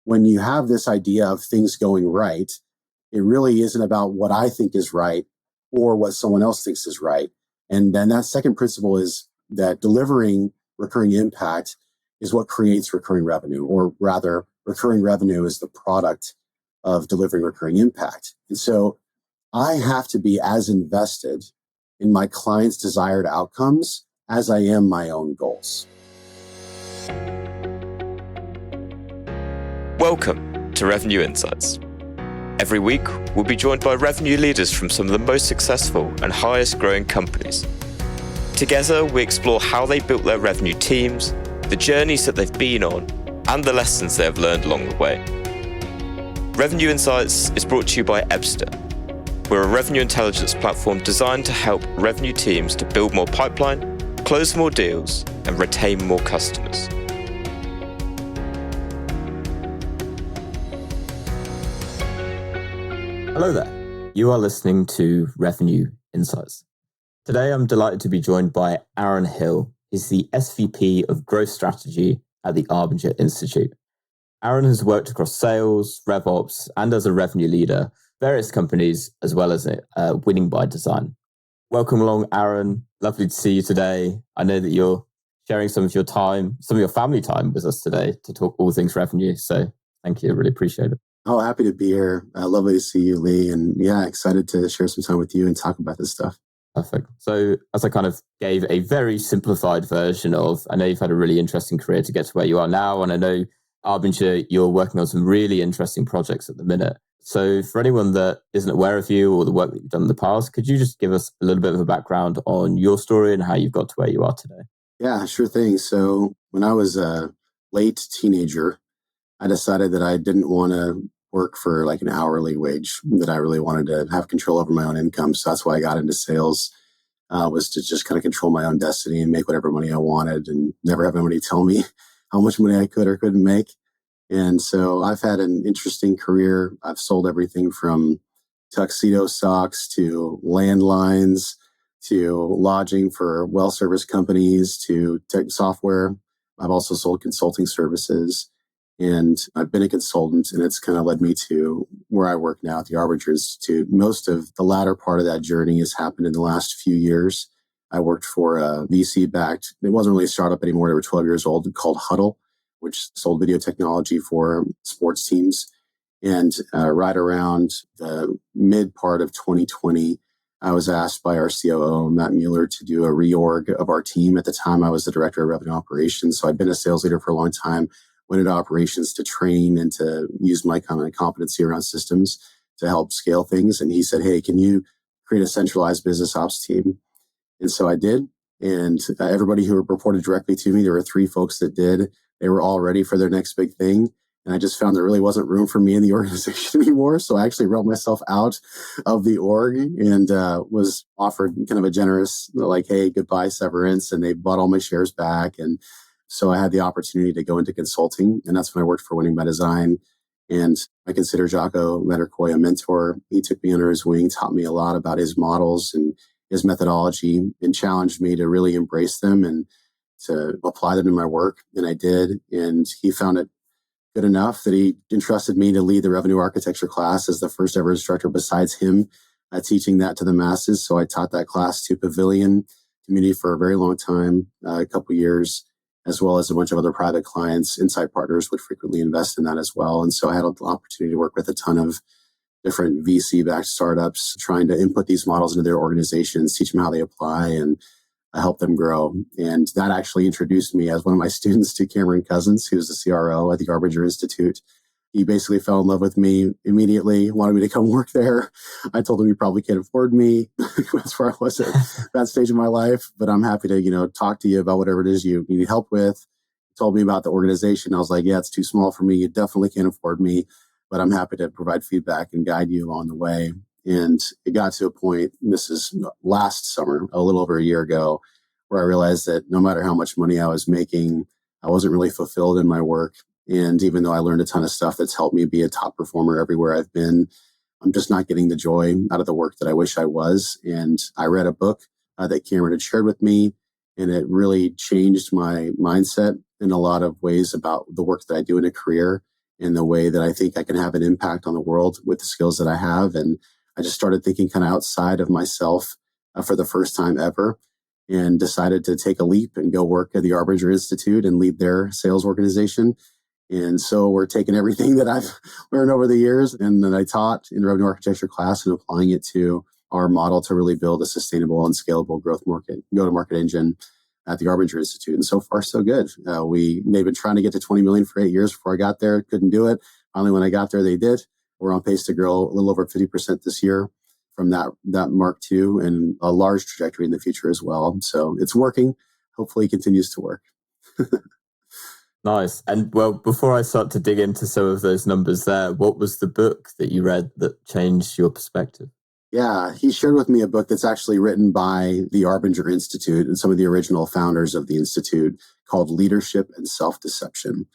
when you have this idea of things going right, it really isn't about what I think is right or what someone else thinks is right. And then that second principle is that delivering recurring impact is what creates recurring revenue, or rather, recurring revenue is the product of delivering recurring impact. And so I have to be as invested in my clients' desired outcomes as I am my own goals. Welcome to Revenue Insights. Every week, we'll be joined by revenue leaders from some of the most successful and highest growing companies. Together, we explore how they built their revenue teams, the journeys that they've been on, and the lessons they have learned along the way. Revenue Insights is brought to you by Ebster. We're a revenue intelligence platform designed to help revenue teams to build more pipeline, close more deals, and retain more customers. Hello there. You are listening to Revenue Insights. Today, I'm delighted to be joined by Aaron Hill. He's the SVP of Growth Strategy at the Arbinger Institute. Aaron has worked across sales, RevOps, and as a revenue leader, various companies, as well as winning by design. Welcome along, Aaron. Lovely to see you today. I know that you're sharing some of your time, some of your family time with us today to talk all things revenue. So thank you. I really appreciate it. Oh, happy to be here. Lovely to see you, Lee. And yeah, excited to share some time with you and talk about this stuff. Perfect. So as I kind of gave a very simplified version of, I know you've had a really interesting career to get to where you are now. And I know, Arbinger, you're working on some really interesting projects at the minute. So for anyone that isn't aware of you or the work that you've done in the past, could you just give us a little bit of a background on your story and how you've got to where you are today? Yeah, sure thing. So when I was a late teenager, I decided that I didn't want to work for like an hourly wage, that I really wanted to have control over my own income. So that's why I got into sales, was to just kind of control my own destiny and make whatever money I wanted and never have anybody tell me how much money I could or couldn't make. And so I've had an interesting career. I've sold everything from tuxedo socks to landlines to lodging for well service companies to tech software. I've also sold consulting services. And I've been a consultant, and it's kind of led me to where I work now at the Arbinger Institute. Most of the latter part of that journey has happened in the last few years. I worked for a VC-backed, it wasn't really a startup anymore, they were 12 years old, called Huddle, which sold video technology for sports teams. And right around the mid part of 2020, I was asked by our COO, Matt Mueller, to do a reorg of our team. At the time, I was the director of revenue operations. So I'd been a sales leader for a long time. Went into operations to train and to use my kind of competency around systems to help scale things. And he said, hey, can you create a centralized business ops team? And so I did. And everybody who reported directly to me, there were 3 folks that did. They were all ready for their next big thing. And I just found there really wasn't room for me in the organization anymore. So I actually wrote myself out of the org and was offered kind of a generous, like, hey, goodbye severance. And they bought all my shares back. And so I had the opportunity to go into consulting, and that's when I worked for Winning by Design. And I consider Jocko Mederkoy a mentor. He took me under his wing, taught me a lot about his models and his methodology, and challenged me to really embrace them and to apply them in my work. And I did. And he found it good enough that he entrusted me to lead the revenue architecture class as the first ever instructor besides him, teaching that to the masses. So I taught that class to Pavilion community for a very long time, a couple years, as well as a bunch of other private clients. Insight partners would frequently invest in that as well. And so I had an opportunity to work with a ton of different VC-backed startups, trying to input these models into their organizations, teach them how they apply, and help them grow. And that actually introduced me as one of my students to Cameron Cousins, who's the CRO at the Arbinger Institute. He basically fell in love with me immediately, wanted me to come work there. I told him he probably can't afford me. That's where I was at that stage of my life. But I'm happy to, talk to you about whatever it is you need help with. He told me about the organization. I was like, yeah, it's too small for me. You definitely can't afford me. But I'm happy to provide feedback and guide you along the way. And it got to a point, this is last summer, a little over a year ago, where I realized that no matter how much money I was making, I wasn't really fulfilled in my work. And even though I learned a ton of stuff that's helped me be a top performer everywhere I've been, I'm just not getting the joy out of the work that I wish I was. And I read a book that Cameron had shared with me, and it really changed my mindset in a lot of ways about the work that I do in a career. in the way that I think I can have an impact on the world with the skills that I have. And I just started thinking kind of outside of myself for the first time ever, and decided to take a leap and go work at the Arbinger Institute and lead their sales organization. And so we're taking everything that I've learned over the years and that I taught in the revenue architecture class and applying it to our model to really build a sustainable and scalable go-to-market engine at the Arbinger Institute. And so far, so good. They've been trying to get to 20 million for 8 years before I got there. Couldn't do it. Finally, when I got there, they did. We're on pace to grow a little over 50% this year from that mark too, and a large trajectory in the future as well. So it's working. Hopefully it continues to work. Nice. And well, before I start to dig into some of those numbers there, what was the book that you read that changed your perspective? Yeah, he shared with me a book that's actually written by the Arbinger Institute and some of the original founders of the Institute, called Leadership and Self-Deception.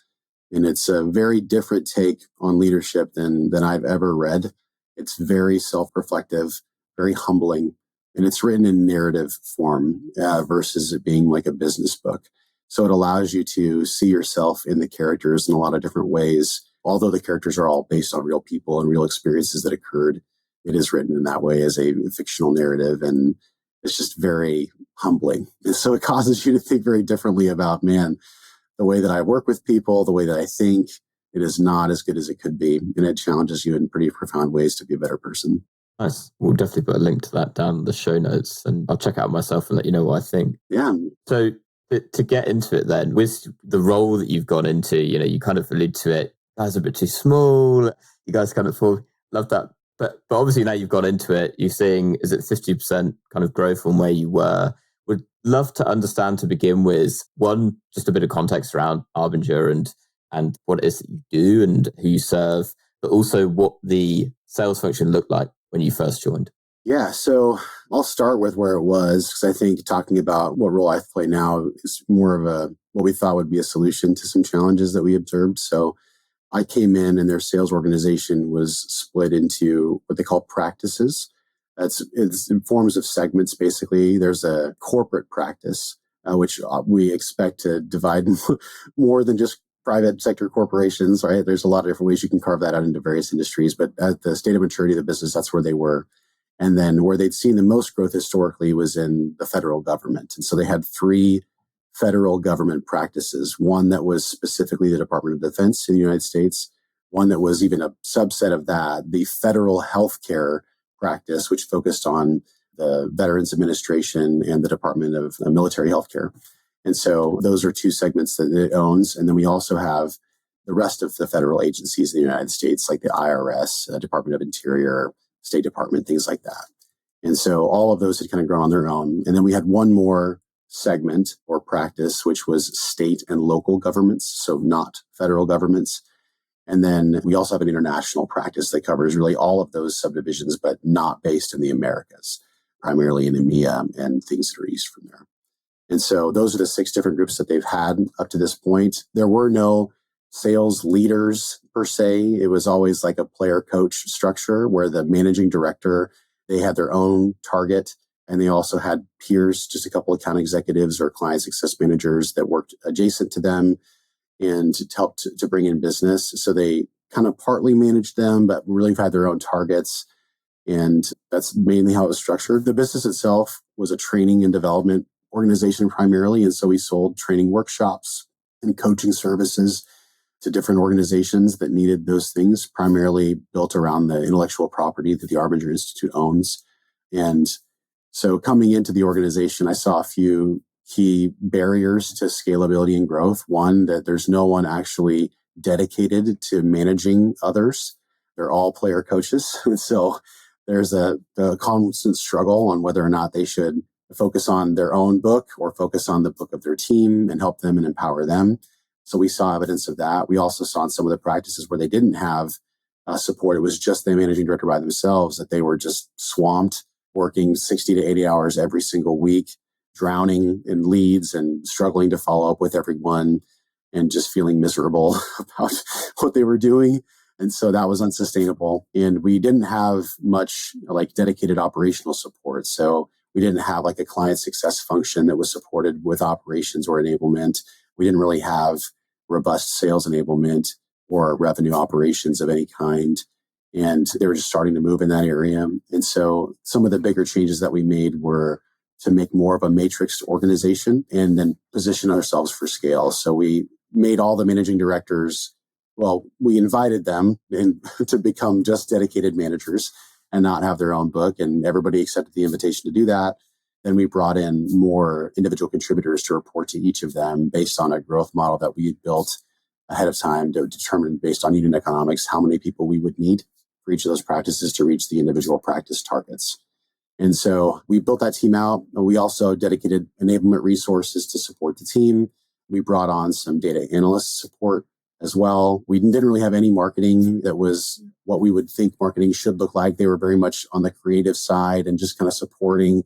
And it's a very different take on leadership than I've ever read. It's very self-reflective, very humbling, and it's written in narrative form versus it being like a business book. So it allows you to see yourself in the characters in a lot of different ways. Although the characters are all based on real people and real experiences that occurred, it is written in that way as a fictional narrative, and it's just very humbling. And so it causes you to think very differently about, man, the way that I work with people, the way that I think, it is not as good as it could be. And it challenges you in pretty profound ways to be a better person. Nice. We'll definitely put a link to that down in the show notes, and I'll check it out myself and let you know what I think. Yeah. So to get into it then, with the role that you've gone into, you kind of allude to it, you guys are a bit too small, you guys kind of love that. But obviously now you've gone into it, you're seeing, is it 50% kind of growth from where you were? Would love to understand, to begin with, one, just a bit of context around Arbinger and what it is that you do and who you serve, but also what the sales function looked like when you first joined. Yeah, so I'll start with where it was, because I think talking about what role I play now is more of what we thought would be a solution to some challenges that we observed. So I came in and their sales organization was split into what they call practices. It's in forms of segments, basically. There's a corporate practice, which we expect to divide more than just private sector corporations, right? There's a lot of different ways you can carve that out into various industries, but at the state of maturity of the business, that's where they were. And then where they'd seen the most growth historically was in the federal government. And so they had 3 federal government practices, one that was specifically the Department of Defense in the United States, one that was even a subset of that, the federal healthcare practice, which focused on the Veterans Administration and the Department of Military Healthcare. And so those are 2 segments that it owns. And then we also have the rest of the federal agencies in the United States, like the IRS, Department of Interior, State Department, things like that. And so all of those had kind of grown on their own. And then we had one more segment or practice, which was state and local governments, so not federal governments. And then we also have an international practice that covers really all of those subdivisions, but not based in the Americas, primarily in EMEA and things that are east from there. And so those are the 6 different groups that they've had up to this point. There were no sales leaders per se. It was always like a player coach structure where the managing director, they had their own target, and they also had peers, just a couple of account executives or client success managers that worked adjacent to them and helped to bring in business. So they kind of partly managed them, but really had their own targets. And that's mainly how it was structured. The business itself was a training and development organization primarily. And so we sold training workshops and coaching services to different organizations that needed those things, primarily built around the intellectual property that the Arbinger Institute owns. And so coming into the organization, I saw a few key barriers to scalability and growth. One, that there's no one actually dedicated to managing others. They're all player coaches. And so there's a constant struggle on whether or not they should focus on their own book or focus on the book of their team and help them and empower them. So we saw evidence of that. We also saw in some of the practices where they didn't have support. It was just the managing director by themselves, that they were just swamped, working 60 to 80 hours every single week, drowning in leads and struggling to follow up with everyone and just feeling miserable about what they were doing. And so that was unsustainable. And we didn't have much like dedicated operational support. So we didn't have like a client success function that was supported with operations or enablement. We didn't really have robust sales enablement. or revenue operations of any kind. And they were just starting to move in that area. And so some of the bigger changes that we made were to make more of a matrix organization and then position ourselves for scale. So we made all the managing directors, well, we invited them to become just dedicated managers and not have their own book. And everybody accepted the invitation to do that. Then we brought in more individual contributors to report to each of them based on a growth model that we had built ahead of time to determine based on unit economics how many people we would need for each of those practices to reach the individual practice targets. And so we built that team out. We also dedicated enablement resources to support the team. We brought on some data analyst support as well. We didn't really have any marketing that was what we would think marketing should look like. They were very much on the creative side and just kind of supporting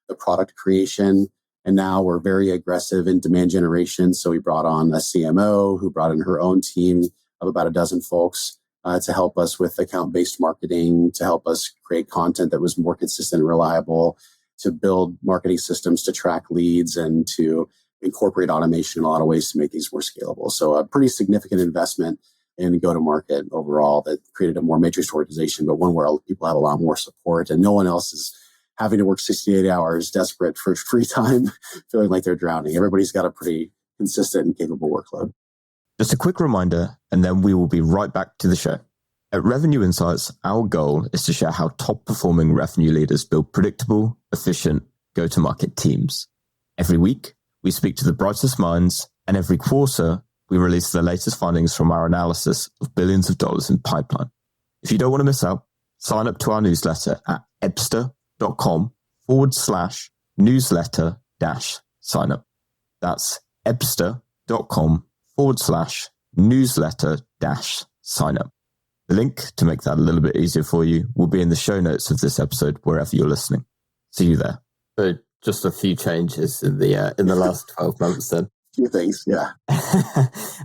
the product creation. And now we're very aggressive in demand generation. So we brought on a CMO who brought in her own team of about a dozen folks to help us with account-based marketing, to help us create content that was more consistent and reliable, to build marketing systems to track leads and to incorporate automation in a lot of ways to make things more scalable. So a pretty significant investment in go-to-market overall that created a more matrix organization, but one where people have a lot more support and no one else is having to work 68 hours, desperate for free time, feeling like they're drowning. Everybody's got a pretty consistent and capable workload. Just a quick reminder, and then we will be right back to the show. At Revenue Insights, our goal is to share how top-performing revenue leaders build predictable, efficient go-to-market teams. Every week, we speak to the brightest minds, and every quarter, we release the latest findings from our analysis of billions of dollars in pipeline. If you don't want to miss out, sign up to our newsletter at ebster.com/newsletter-sign up. That's ebster.com/newsletter-sign up. The link to make that a little bit easier for you will be in the show notes of this episode, wherever you're listening. See you there. So just a few changes in the last 12 months then. A few things, yeah.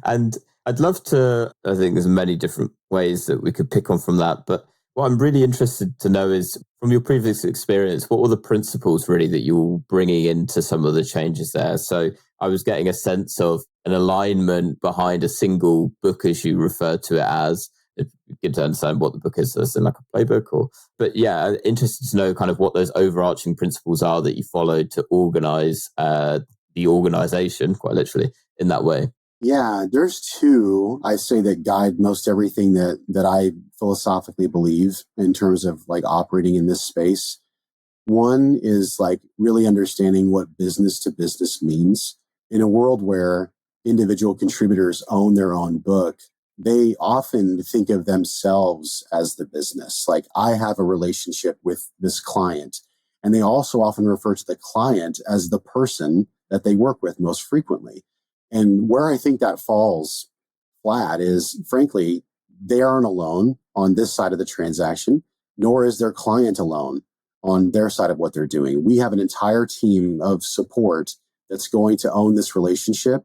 And I'd love to, I think there's many different ways that we could pick on from that, but what I'm really interested to know is, from your previous experience, what were the principles really that you were bringing into some of the changes there? So I was getting a sense of an alignment behind a single book, as you refer to it as. It's good to understand what the book is, so it's in like a playbook, but yeah, interested to know kind of what those overarching principles are that you followed to organize the organization, quite literally, in that way. Yeah, there's two, I say, that guide most everything that I philosophically believe in terms of like operating in this space. One is like really understanding what business to business means. In a world where individual contributors own their own book, they often think of themselves as the business. Like, I have a relationship with this client. And they also often refer to the client as the person that they work with most frequently. And where I think that falls flat is, frankly, they aren't alone on this side of the transaction, nor is their client alone on their side of what they're doing. We have an entire team of support that's going to own this relationship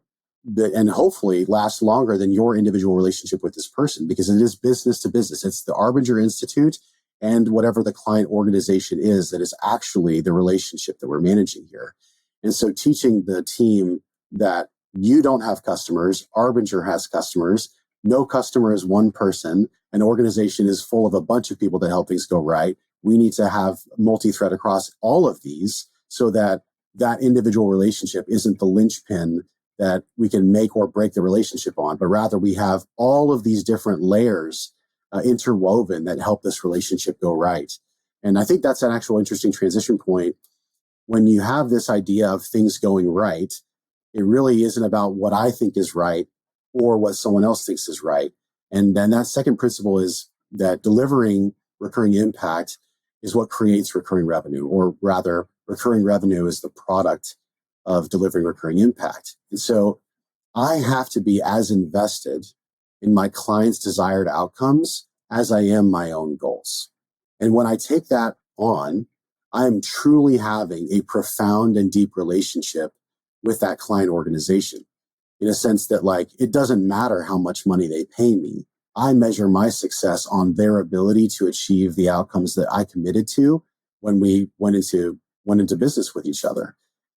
and hopefully last longer than your individual relationship with this person, because it is business to business. It's the Arbinger Institute and whatever the client organization is that is actually the relationship that we're managing here. And so teaching the team that you don't have customers, Arbinger has customers, no customer is one person, an organization is full of a bunch of people that help things go right. We need to have multi-thread across all of these so that that individual relationship isn't the linchpin that we can make or break the relationship on, but rather we have all of these different layers interwoven that help this relationship go right. And I think that's an actual interesting transition point. When you have this idea of things going right, it really isn't about what I think is right or what someone else thinks is right. And then that second principle is that delivering recurring impact is what creates recurring revenue, or rather, recurring revenue is the product of delivering recurring impact. And so I have to be as invested in my client's desired outcomes as I am my own goals. And when I take that on, I am truly having a profound and deep relationship with that client organization, in a sense that, like, it doesn't matter how much money they pay me. I measure my success on their ability to achieve the outcomes that I committed to when we went into business with each other.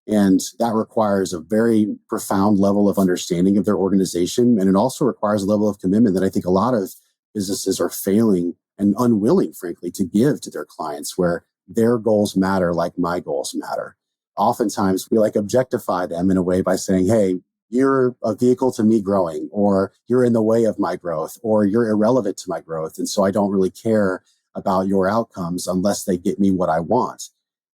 And that requires a very profound level of understanding of their organization. And it also requires a level of commitment that I think a lot of businesses are failing and unwilling, frankly, to give to their clients, where their goals matter like my goals matter. Oftentimes we objectify them in a way by saying, hey, you're a vehicle to me growing, or you're in the way of my growth, or you're irrelevant to my growth. And so I don't really care about your outcomes unless they get me what I want.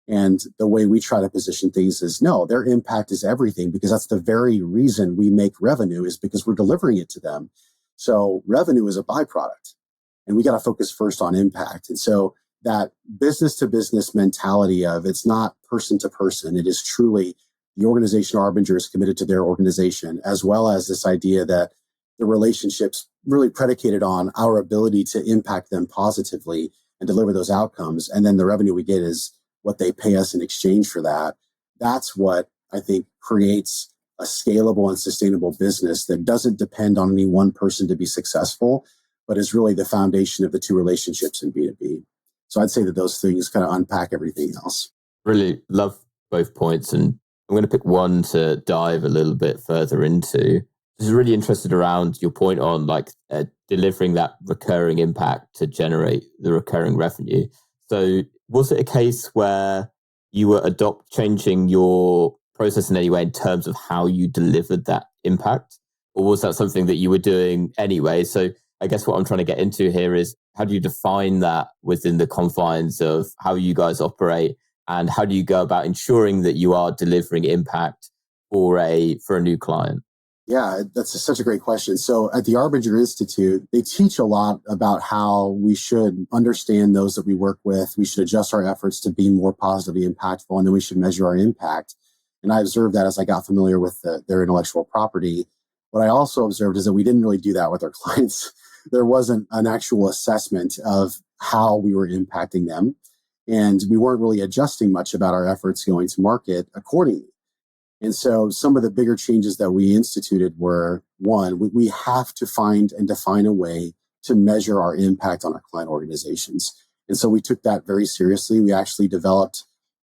And the way we try to position things is, no, their impact is everything, because that's the very reason we make revenue, is because we're delivering it to them. So revenue is a byproduct, and we got to focus first on impact. And so that business to business mentality of, it's not person to person, it is truly the organization Arbinger is committed to their organization, as well as this idea that the relationship's really predicated on our ability to impact them positively and deliver those outcomes. And then the revenue we get is what they pay us in exchange for that. That's what I think creates a scalable and sustainable business that doesn't depend on any one person to be successful, but is really the foundation of the two relationships in B2B. So I'd say that those things kind of unpack everything else. Really love both points. And I'm going to pick one to dive a little bit further into. Just really interested around your point on delivering that recurring impact to generate the recurring revenue. So was it a case where you were changing your process in any way in terms of how you delivered that impact? Or was that something that you were doing anyway? So I guess what I'm trying to get into here is, how do you define that within the confines of how you guys operate? And how do you go about ensuring that you are delivering impact for a new client? Yeah, that's such a great question. So at the Arbinger Institute, they teach a lot about how we should understand those that we work with. We should adjust our efforts to be more positively impactful, and then we should measure our impact. And I observed that as I got familiar with their intellectual property. What I also observed is that we didn't really do that with our clients. There wasn't an actual assessment of how we were impacting them. And we weren't really adjusting much about our efforts going to market accordingly. And so some of the bigger changes that we instituted were, one, we have to find and define a way to measure our impact on our client organizations. And so we took that very seriously. We actually developed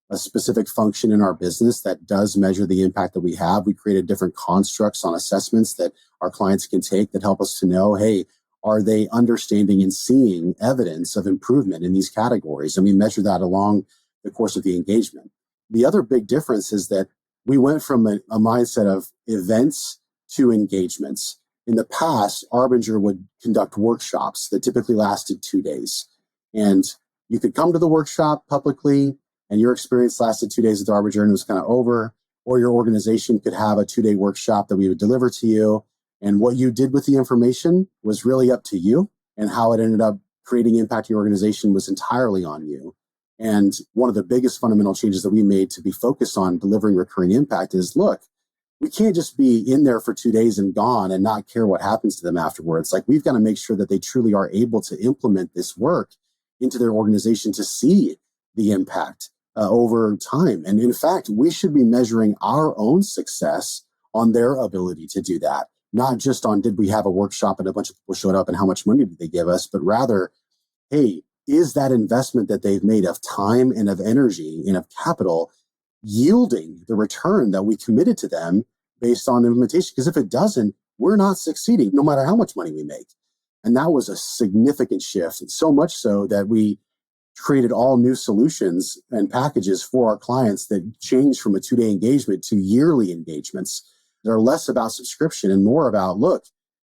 a specific function in our business that does measure the impact that we have. We created different constructs on assessments that our clients can take that help us to know, hey, are they understanding and seeing evidence of improvement in these categories? And we measure that along the course of the engagement. The other big difference is that we went from a mindset of events to engagements. In the past, Arbinger would conduct workshops that typically lasted 2 days. And you could come to the workshop publicly, and your experience lasted 2 days at the Arbinger and it was kind of over. Or your organization could have a 2-day workshop that we would deliver to you. And what you did with the information was really up to you, and how it ended up creating impact in your organization was entirely on you. And one of the biggest fundamental changes that we made to be focused on delivering recurring impact is, look, we can't just be in there for 2 days and gone and not care what happens to them afterwards. We've got to make sure that they truly are able to implement this work into their organization to see the impact over time. And in fact, we should be measuring our own success on their ability to do that. Not just on, did we have a workshop and a bunch of people showed up and how much money did they give us, but rather, hey, is that investment that they've made of time and of energy and of capital yielding the return that we committed to them based on implementation? Because if it doesn't, we're not succeeding, no matter how much money we make. And that was a significant shift, and so much so that we created all new solutions and packages for our clients that changed from a 2-day engagement to yearly engagements. They're less about subscription and more about, look,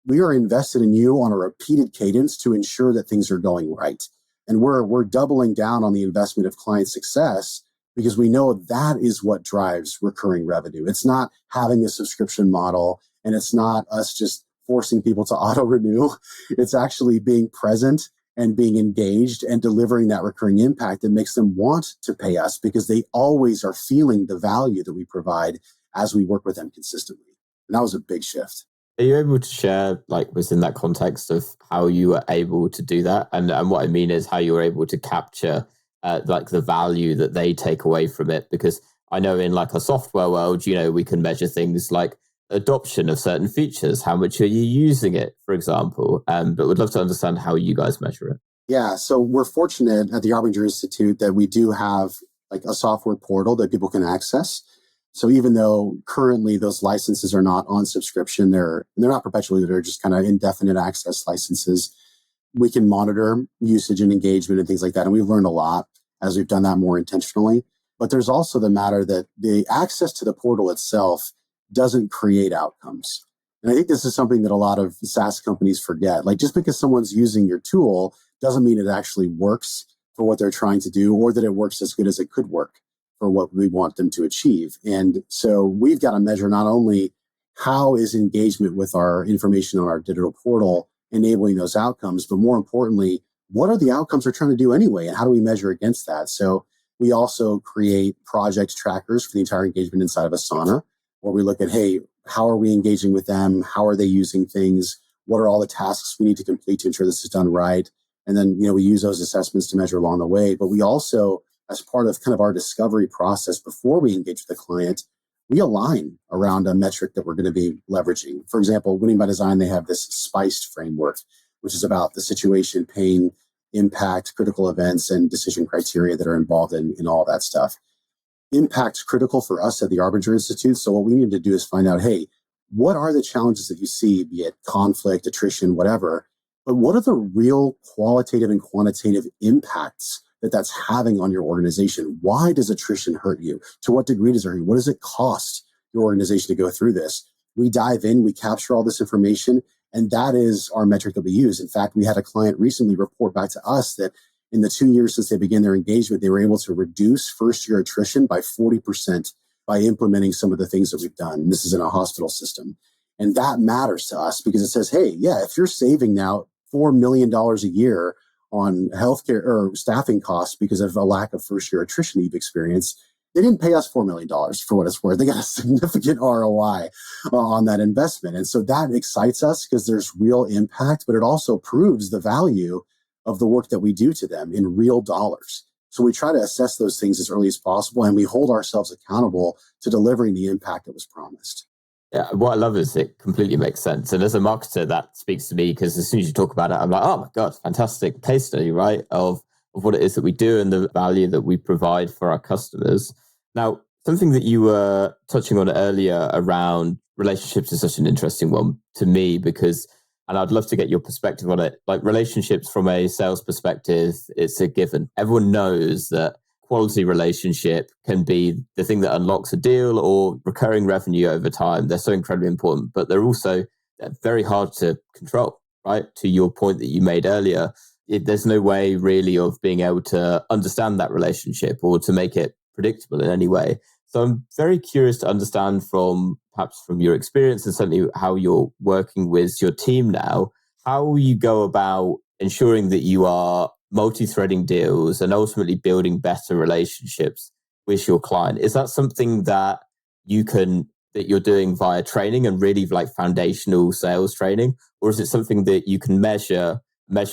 we are invested in you on a repeated cadence to ensure that things are going right. And we're doubling down on the investment of client success because we know that is what drives recurring revenue. It's not having a subscription model, and it's not us just forcing people to auto-renew. It's actually being present and being engaged and delivering that recurring impact that makes them want to pay us, because they always are feeling the value that we provide as we work with them consistently. And that was a big shift. Are you able to share, within that context of how you were able to do that? And what I mean is how you were able to capture the value that they take away from it? Because I know in a software world, we can measure things like adoption of certain features. How much are you using it, for example? But we'd love to understand how you guys measure it. Yeah, so we're fortunate at the Arbinger Institute that we do have a software portal that people can access. So even though currently those licenses are not on subscription, they're not perpetually, they're just kind of indefinite access licenses. We can monitor usage and engagement and things like that. And we've learned a lot as we've done that more intentionally. But there's also the matter that the access to the portal itself doesn't create outcomes. And I think this is something that a lot of SaaS companies forget. Like, just because someone's using your tool doesn't mean it actually works for what they're trying to do, or that it works as good as it could work for what we want them to achieve. And so we've got to measure not only how is engagement with our information on our digital portal enabling those outcomes, but more importantly, what are the outcomes we're trying to do anyway, and how do we measure against that? So we also create project trackers for the entire engagement inside of Asana, where we look at, hey, how are we engaging with them? How are they using things? What are all the tasks we need to complete to ensure this is done right? And then, we use those assessments to measure along the way. But we also, as part of kind of our discovery process before we engage with the client, we align around a metric that we're going to be leveraging. For example, Winning by Design, they have this SPICed framework, which is about the situation, pain, impact, critical events, and decision criteria that are involved in all that stuff. Impact's critical for us at the Arbinger Institute. So what we need to do is find out, hey, what are the challenges that you see, be it conflict, attrition, whatever, but what are the real qualitative and quantitative impacts that that's having on your organization? Why does attrition hurt you? To what degree does it hurt you? What does it cost your organization to go through this? We dive in, we capture all this information, and that is our metric that we use. In fact, we had a client recently report back to us that in the 2 years since they began their engagement, they were able to reduce first-year attrition by 40% by implementing some of the things that we've done. And this is in a hospital system. And that matters to us because it says, hey, yeah, if you're saving now $4 million a year on healthcare or staffing costs because of a lack of first-year attrition you've experienced, they didn't pay us $4 million for what it's worth. They got a significant ROI on that investment. And so that excites us because there's real impact, but it also proves the value of the work that we do to them in real dollars. So we try to assess those things as early as possible, and we hold ourselves accountable to delivering the impact that was promised. Yeah, what I love is it completely makes sense. And as a marketer, that speaks to me because as soon as you talk about it, I'm like, oh my God, fantastic case study, right? Of what it is that we do and the value that we provide for our customers. Now, something that you were touching on earlier around relationships is such an interesting one to me because, and I'd love to get your perspective on it, like relationships from a sales perspective, it's a given. Everyone knows that quality relationship can be the thing that unlocks a deal or recurring revenue over time. They're so incredibly important, but they're also very hard to control, right? To your point that you made earlier, there's no way really of being able to understand that relationship or to make it predictable in any way. So I'm very curious to understand perhaps from your experience and certainly how you're working with your team now, how you go about ensuring that you are multi-threading deals and ultimately building better relationships with your client. Is that something that you're doing via training and really like foundational sales training? Or is it something that you can measure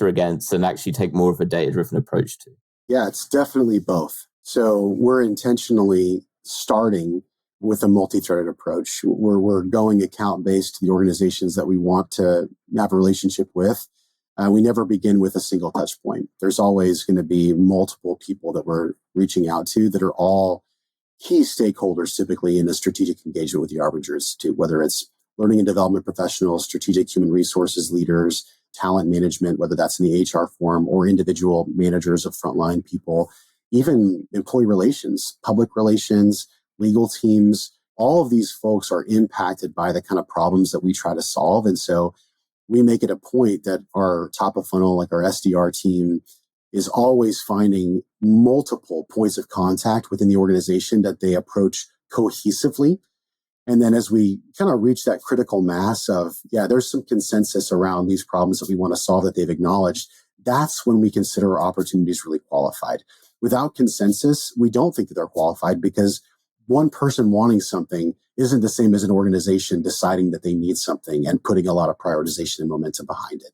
against and actually take more of a data-driven approach to? Yeah, it's definitely both. So we're intentionally starting with a multi-threaded approach. We're going account-based to the organizations that we want to have a relationship with. We never begin with a single touch point. There's always going to be multiple people that we're reaching out to that are all key stakeholders typically in a strategic engagement with the Arbinger Institute, whether it's learning and development professionals, strategic human resources leaders, talent management, whether that's in the HR form or individual managers of frontline people, even employee relations, public relations, legal teams. All of these folks are impacted by the kind of problems that we try to solve. And so we make it a point that our top of funnel, like our SDR team, is always finding multiple points of contact within the organization that they approach cohesively. And then as we kind of reach that critical mass of, yeah, there's some consensus around these problems that we want to solve that they've acknowledged, that's when we consider our opportunities really qualified. Without consensus, we don't think that they're qualified because one person wanting something isn't the same as an organization deciding that they need something and putting a lot of prioritization and momentum behind it.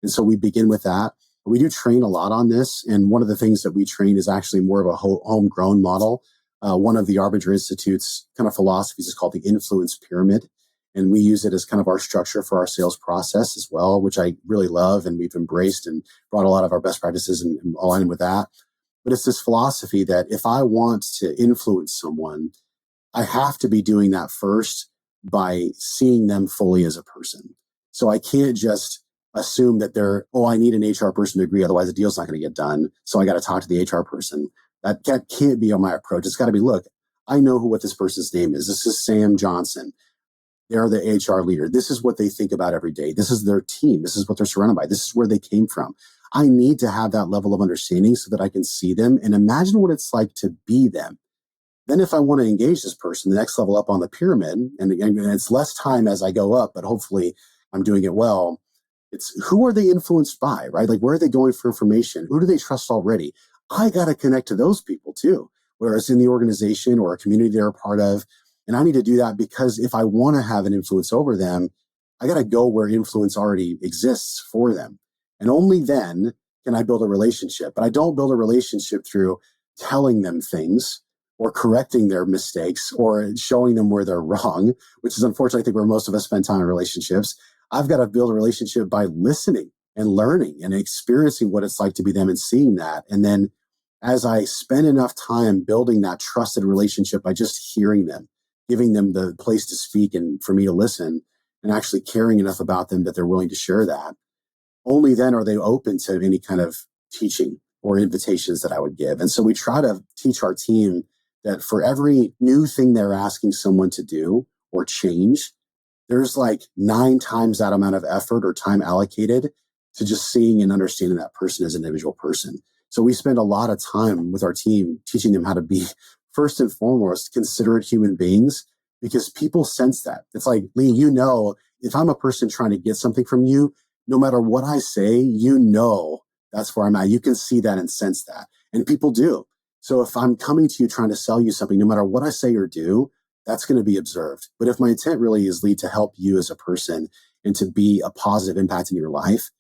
And so we begin with that. We do train a lot on this. And one of the things that we train is actually more of a homegrown model. One of the Arbinger Institute's kind of philosophies is called the influence pyramid. And we use it as kind of our structure for our sales process as well, which I really love. And we've embraced and brought a lot of our best practices and align with that. But it's this philosophy that if I want to influence someone, I have to be doing that first by seeing them fully as a person. So I can't just assume that I need an HR person to agree, otherwise the deal's not going to get done. So I got to talk to the HR person. That can't be on my approach. It's got to be, look, I know what this person's name is. This is Sam Johnson. They're the HR leader. This is what they think about every day. This is their team. This is what they're surrounded by. This is where they came from. I need to have that level of understanding so that I can see them and imagine what it's like to be them. Then if I want to engage this person, the next level up on the pyramid, and it's less time as I go up, but hopefully I'm doing it well. It's who are they influenced by, right? Like, where are they going for information? Who do they trust already? I got to connect to those people too, whereas in the organization or a community they're a part of. And I need to do that because if I want to have an influence over them, I got to go where influence already exists for them. And only then can I build a relationship. But I don't build a relationship through telling them things or correcting their mistakes or showing them where they're wrong, which is unfortunately, I think, where most of us spend time in relationships. I've got to build a relationship by listening and learning and experiencing what it's like to be them and seeing that. And then as I spend enough time building that trusted relationship by just hearing them, giving them the place to speak and for me to listen and actually caring enough about them that they're willing to share that, only then are they open to any kind of teaching or invitations that I would give. And so we try to teach our team that for every new thing they're asking someone to do or change, there's like 9 times that amount of effort or time allocated to just seeing and understanding that person as an individual person. So we spend a lot of time with our team teaching them how to be, first and foremost, considerate human beings, because people sense that. It's like, Lee, if I'm a person trying to get something from you, no matter what I say, that's where I'm at. You can see that and sense that. And people do. So if I'm coming to you trying to sell you something, no matter what I say or do, that's going to be observed. But if my intent really is, Lee, to help you as a person and to be a positive impact in your life,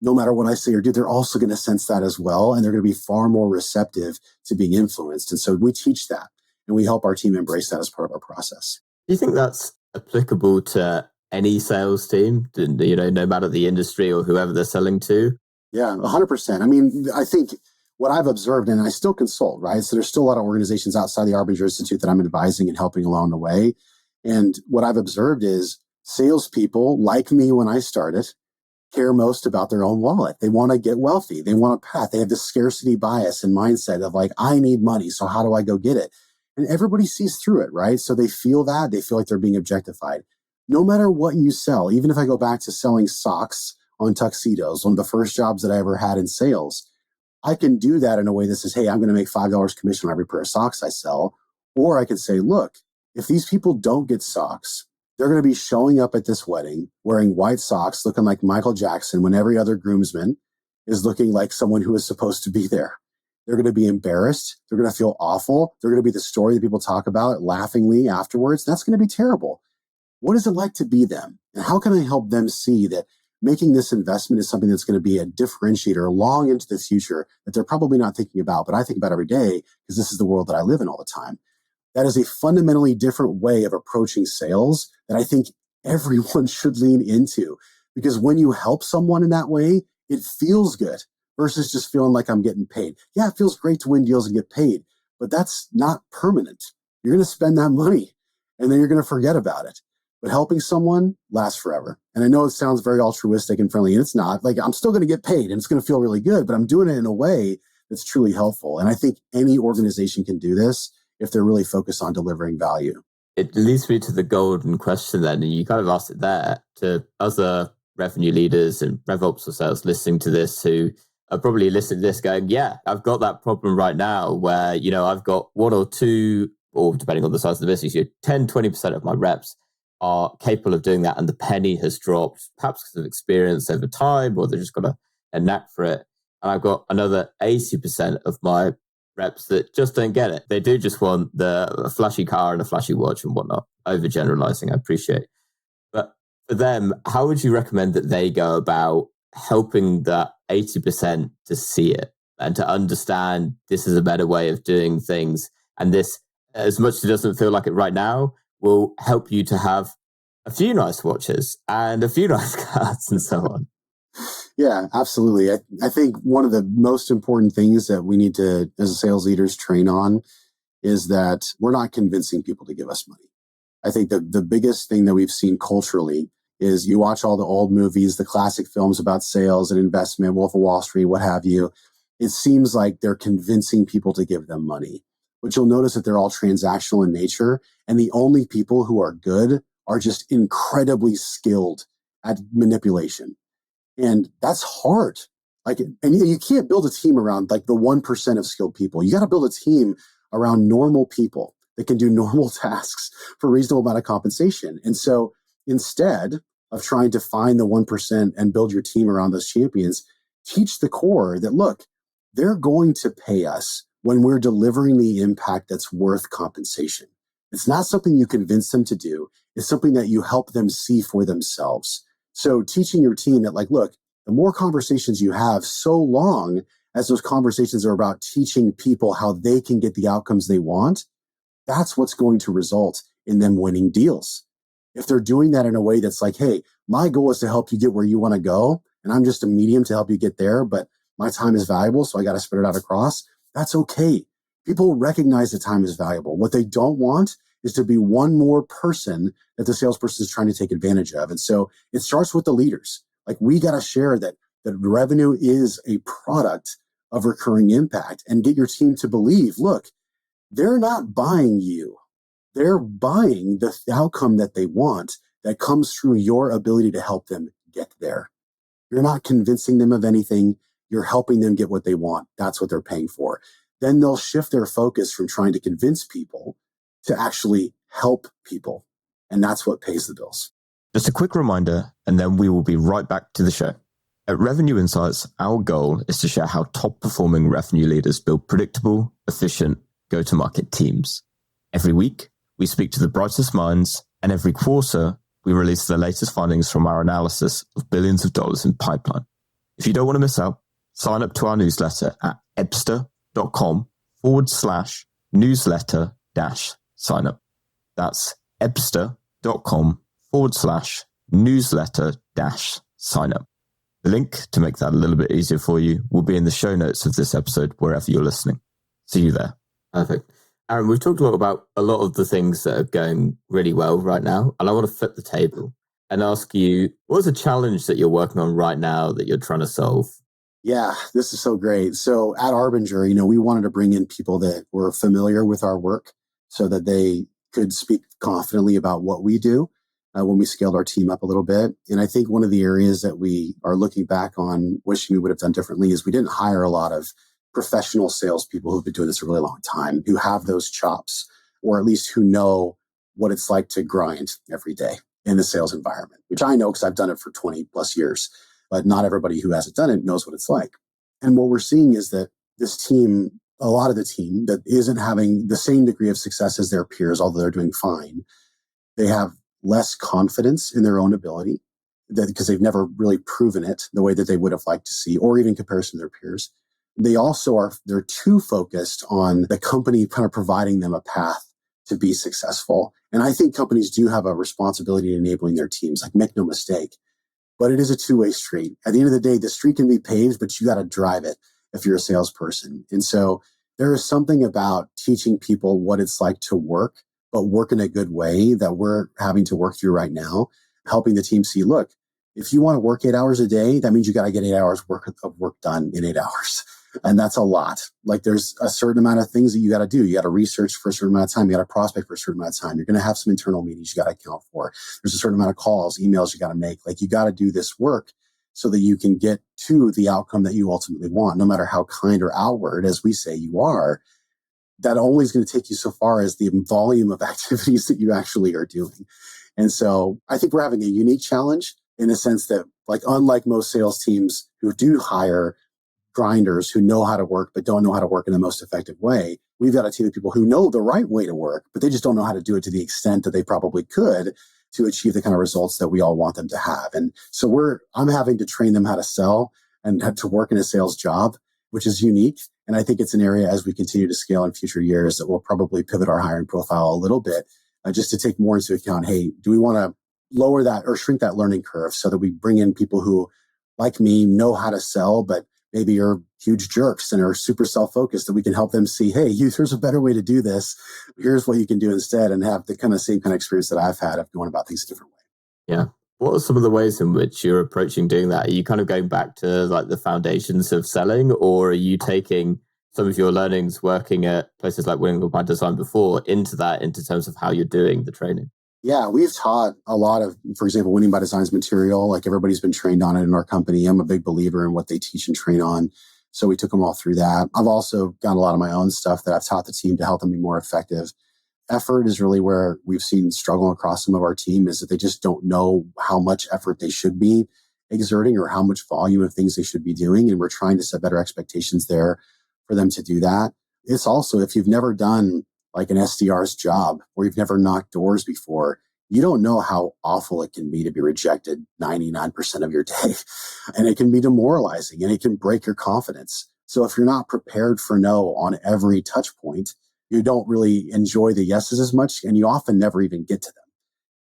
no matter what I say or do, they're also going to sense that as well. And they're going to be far more receptive to being influenced. And so we teach that and we help our team embrace that as part of our process. Do you think that's applicable to any sales team, no matter the industry or whoever they're selling to? Yeah, 100%. I mean, I think what I've observed, and I still consult, right? So there's still a lot of organizations outside the Arbinger Institute that I'm advising and helping along the way. And what I've observed is salespeople, like me when I started, care most about their own wallet. They want to get wealthy. They want a path. They have this scarcity bias and mindset of like, I need money, so how do I go get it? And everybody sees through it, right? So they feel that. They feel like they're being objectified. No matter what you sell, even if I go back to selling socks on tuxedos, one of the first jobs that I ever had in sales, I can do that in a way that says, hey, I'm going to make $5 commission on every pair of socks I sell. Or I could say, look, if these people don't get socks, they're going to be showing up at this wedding wearing white socks, looking like Michael Jackson when every other groomsman is looking like someone who is supposed to be there. They're going to be embarrassed. They're going to feel awful. They're going to be the story that people talk about laughingly afterwards. That's going to be terrible. What is it like to be them? And how can I help them see that making this investment is something that's going to be a differentiator long into the future that they're probably not thinking about, but I think about every day because this is the world that I live in all the time. That is a fundamentally different way of approaching sales that I think everyone should lean into, because when you help someone in that way, it feels good versus just feeling like I'm getting paid. Yeah, it feels great to win deals and get paid, but that's not permanent. You're going to spend that money and then you're going to forget about it. But helping someone lasts forever. And I know it sounds very altruistic and friendly, and it's not. Like, I'm still going to get paid and it's going to feel really good, but I'm doing it in a way that's truly helpful. And I think any organization can do this if they're really focused on delivering value. It leads me to the golden question then, and you kind of asked it there, to other revenue leaders and RevOps or sales listening to this who are probably listening to this going, yeah, I've got that problem right now where, I've got 1 or 2, or depending on the size of the business, 10, 20% of my reps are capable of doing that, and the penny has dropped, perhaps because of experience over time, or they've just got a knack for it. And I've got another 80% of my reps that just don't get it. They do just want a flashy car and a flashy watch and whatnot. Overgeneralizing, I appreciate. But for them, how would you recommend that they go about helping that 80% to see it and to understand this is a better way of doing things? And this, as much as it doesn't feel like it right now, will help you to have a few nice watches and a few nice cars and so on. Yeah, absolutely. I think one of the most important things that we need to, as sales leaders, train on is that we're not convincing people to give us money. I think the biggest thing that we've seen culturally is you watch all the old movies, the classic films about sales and investment, Wolf of Wall Street, what have you. It seems like they're convincing people to give them money, but you'll notice that they're all transactional in nature. And the only people who are good are just incredibly skilled at manipulation. And that's hard. And you can't build a team around like the 1% of skilled people. You got to build a team around normal people that can do normal tasks for a reasonable amount of compensation. And so instead of trying to find the 1% and build your team around those champions, teach the core that, look, they're going to pay us when we're delivering the impact that's worth compensation. It's not something you convince them to do. It's something that you help them see for themselves. So teaching your team that, like, look, the more conversations you have, so long as those conversations are about teaching people how they can get the outcomes they want, that's what's going to result in them winning deals. If they're doing that in a way that's like, hey, my goal is to help you get where you want to go, and I'm just a medium to help you get there, but my time is valuable, so I got to spread it out across, that's okay. People recognize that time is valuable. What they don't want is to be one more person that the salesperson is trying to take advantage of. And so it starts with the leaders. Like, we got to share that revenue is a product of recurring impact, and get your team to believe, look, they're not buying you. They're buying the outcome that they want that comes through your ability to help them get there. You're not convincing them of anything. You're helping them get what they want. That's what they're paying for. Then they'll shift their focus from trying to convince people to actually help people. And that's what pays the bills. Just a quick reminder, and then we will be right back to the show. At Revenue Insights, our goal is to share how top-performing revenue leaders build predictable, efficient, go-to-market teams. Every week, we speak to the brightest minds, and every quarter, we release the latest findings from our analysis of billions of dollars in pipeline. If you don't want to miss out, sign up to our newsletter at ebster.com/newsletter-sign-up. That's ebster.com/newsletter-sign-up. The link to make that a little bit easier for you will be in the show notes of this episode, wherever you're listening. See you there. Perfect. Aaron, we've talked a lot of the things that are going really well right now, and I want to flip the table and ask you, what's a challenge that you're working on right now that you're trying to solve? Yeah, this is so great. So at Arbinger, we wanted to bring in people that were familiar with our work so that they could speak confidently about what we do when we scaled our team up a little bit. And I think one of the areas that we are looking back on, wishing we would have done differently, is we didn't hire a lot of professional salespeople who've been doing this a really long time, who have those chops, or at least who know what it's like to grind every day in the sales environment, which I know because I've done it for 20 plus years, but not everybody who hasn't done it knows what it's like. And what we're seeing is that this team, a lot of the team that isn't having the same degree of success as their peers, although they're doing fine, they have less confidence in their own ability because they've never really proven it the way that they would have liked to see, or even in comparison to their peers. They also they're too focused on the company kind of providing them a path to be successful. And I think companies do have a responsibility in enabling their teams, like, make no mistake, but it is a two-way street. At the end of the day, the street can be paved, but you got to drive it if you're a salesperson. And so there is something about teaching people what it's like to work, but work in a good way, that we're having to work through right now, helping the team see, look, if you want to work 8 hours a day, that means you got to get 8 hours of work done in 8 hours. And that's a lot. Like, there's a certain amount of things that you got to do. You got to research for a certain amount of time. You got to prospect for a certain amount of time. You're going to have some internal meetings you got to account for. There's a certain amount of calls, emails you got to make. Like, you got to do this work so that you can get to the outcome that you ultimately want, no matter how kind or outward, as we say, you are. That only is going to take you so far as the volume of activities that you actually are doing. And so I think we're having a unique challenge in the sense that, like, unlike most sales teams who do hire grinders who know how to work but don't know how to work in the most effective way, we've got a team of people who know the right way to work, but they just don't know how to do it to the extent that they probably could to achieve the kind of results that we all want them to have. And so I'm having to train them how to sell and how to work in a sales job, which is unique. And I think it's an area, as we continue to scale in future years, that we'll probably pivot our hiring profile a little bit, just to take more into account, hey, do we want to lower that or shrink that learning curve so that we bring in people who, like me, know how to sell, but maybe are huge jerks and are super self-focused, that we can help them see, hey, here's a better way to do this. Here's what you can do instead, and have the same kind of experience that I've had of going about things a different way. Yeah. What are some of the ways in which you're approaching doing that? Are you kind of going back to like the foundations of selling, or are you taking some of your learnings working at places like Winning by Design before into terms of how you're doing the training? Yeah, we've taught a lot of, for example, Winning by Design's material. Like, everybody's been trained on it in our company. I'm a big believer in what they teach and train on. So we took them all through that. I've also got a lot of my own stuff that I've taught the team to help them be more effective. Effort is really where we've seen struggle across some of our team, is that they just don't know how much effort they should be exerting or how much volume of things they should be doing. And we're trying to set better expectations there for them to do that. It's also, if you've never done like an SDR's job, or you've never knocked doors before, you don't know how awful it can be to be rejected 99% of your day. And it can be demoralizing, and it can break your confidence. So if you're not prepared for no on every touch point, you don't really enjoy the yeses as much, and you often never even get to them.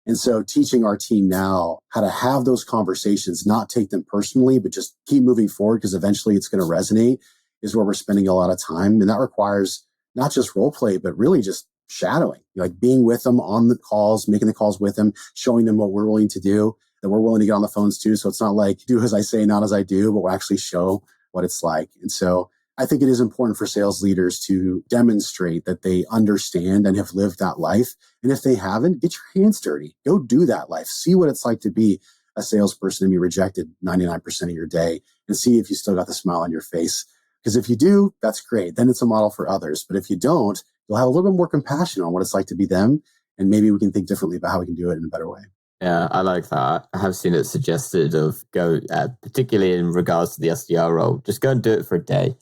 And so teaching our team now how to have those conversations, not take them personally, but just keep moving forward, because eventually it's going to resonate, is where we're spending a lot of time. And that requires not just role play, but really just shadowing, like being with them on the calls, making the calls with them, showing them what we're willing to do, that we're willing to get on the phones too. So it's not like do as I say, not as I do, but we'll actually show what it's like. And so I think it is important for sales leaders to demonstrate that they understand and have lived that life. And if they haven't, get your hands dirty. Go do that life. See what it's like to be a salesperson and be rejected 99% of your day, and see if you still got the smile on your face. Because if you do, that's great. Then it's a model for others. But if you don't, you'll have a little bit more compassion on what it's like to be them. And maybe we can think differently about how we can do it in a better way. Yeah, I like that. I have seen it suggested of particularly in regards to the SDR role, just go and do it for a day,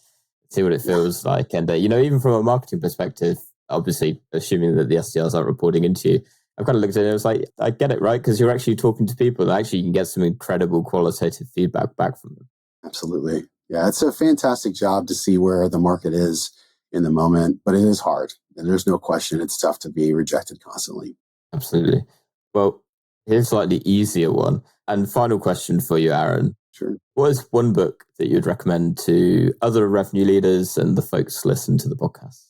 see what it feels like. And, even from a marketing perspective, obviously, assuming that the SDRs aren't reporting into you, I've kind of looked at it and it was like, I get it, right? Because you're actually talking to people and actually you can get some incredible qualitative feedback back from them. Absolutely. Yeah, it's a fantastic job to see where the market is in the moment, but it is hard. And there's no question it's tough to be rejected constantly. Absolutely. Well, here's a slightly easier one. And final question for you, Aaron. Sure. What is one book that you'd recommend to other revenue leaders and the folks listen to the podcast?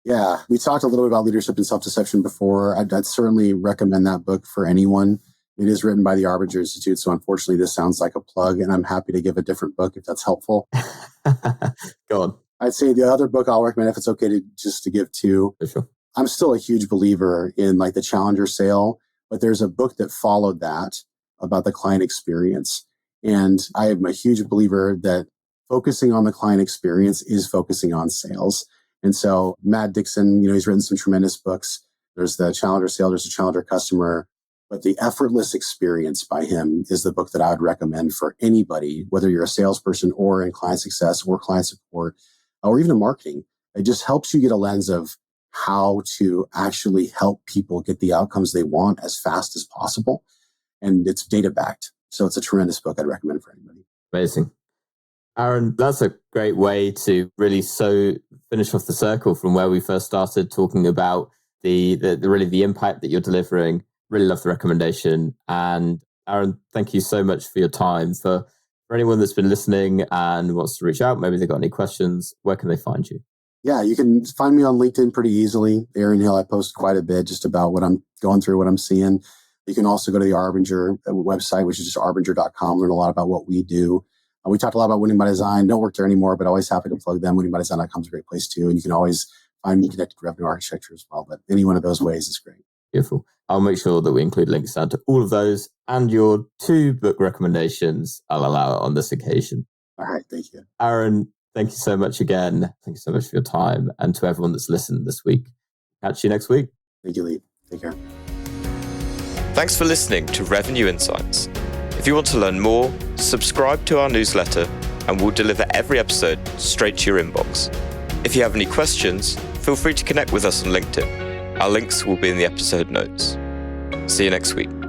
Yeah, we talked a little bit about leadership and self-deception before. I'd certainly recommend that book for anyone. It is written by the Arbinger Institute, so unfortunately this sounds like a plug, and I'm happy to give a different book if that's helpful. Go on. I'd say the other book I'll recommend, if it's okay to give two. For sure. I'm still a huge believer in like the Challenger sale, but there's a book that followed that about the client experience. And I am a huge believer that focusing on the client experience is focusing on sales. And so Matt Dixon, he's written some tremendous books. There's the Challenger sale, there's the Challenger customer. But the Effortless Experience by him is the book that I would recommend for anybody, whether you're a salesperson or in client success or client support or even in marketing. It just helps you get a lens of how to actually help people get the outcomes they want as fast as possible. And it's data backed. So it's a tremendous book I'd recommend for anybody. Amazing. Aaron, that's a great way to really finish off the circle from where we first started talking about the impact that you're delivering. Really love the recommendation. And Aaron, thank you so much for your time. For anyone that's been listening and wants to reach out, maybe they've got any questions, where can they find you? Yeah, you can find me on LinkedIn pretty easily. Aaron Hill, I post quite a bit just about what I'm going through, what I'm seeing. You can also go to the Arbinger website, which is just arbinger.com, learn a lot about what we do. We talked a lot about Winning by Design. Don't work there anymore, but always happy to plug them. winningbydesign.com is a great place too. And you can always find me connected to revenue architecture as well. But any one of those ways is great. Beautiful. I'll make sure that we include links down to all of those, and your 2 book recommendations I'll allow on this occasion. All right. Thank you. Aaron, thank you so much again. Thank you so much for your time. And to everyone that's listened this week, catch you next week. Thank you, Lee. Take care. Thanks for listening to Revenue Insights. If you want to learn more, subscribe to our newsletter and we'll deliver every episode straight to your inbox. If you have any questions, feel free to connect with us on LinkedIn. Our links will be in the episode notes. See you next week.